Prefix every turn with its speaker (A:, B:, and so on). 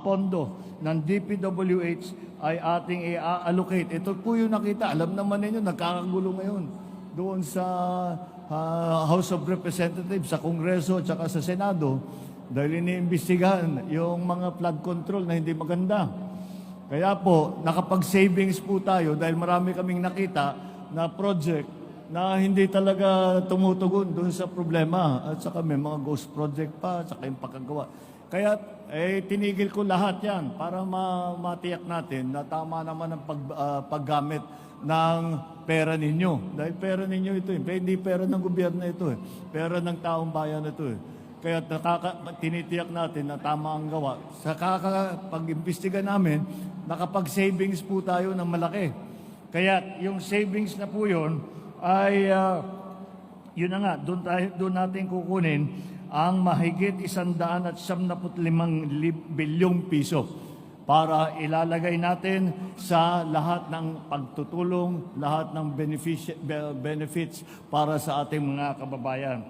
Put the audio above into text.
A: pondo ng DPWH ay ating i-allocate. Ito po yung nakita. Alam naman ninyo, nagkakagulo ngayon doon sa House of Representatives, sa Kongreso at saka sa Senado dahil iniimbestigahan yung mga flood control na hindi maganda. Kaya po, nakapag-savings po tayo dahil marami kaming nakita na project na hindi talaga tumutugon doon sa problema. At saka may mga ghost project pa, at saka yung pagkagawa. Kaya tinigil ko lahat yan para matiyak natin na tama naman ang paggamit ng pera ninyo. Dahil pera ninyo ito hindi pera ng gobyerno ito Pera ng taong bayan ito Kaya tinitiyak natin na tama ang gawa. Sa pag-imbestiga namin, nakapag-savings po tayo ng malaki. Kaya yung savings na po yun ay, yun na nga, doon natin kukunin ang mahigit 175 bilyong piso para ilalagay natin sa lahat ng pagtutulong, lahat ng benefits para sa ating mga kababayan.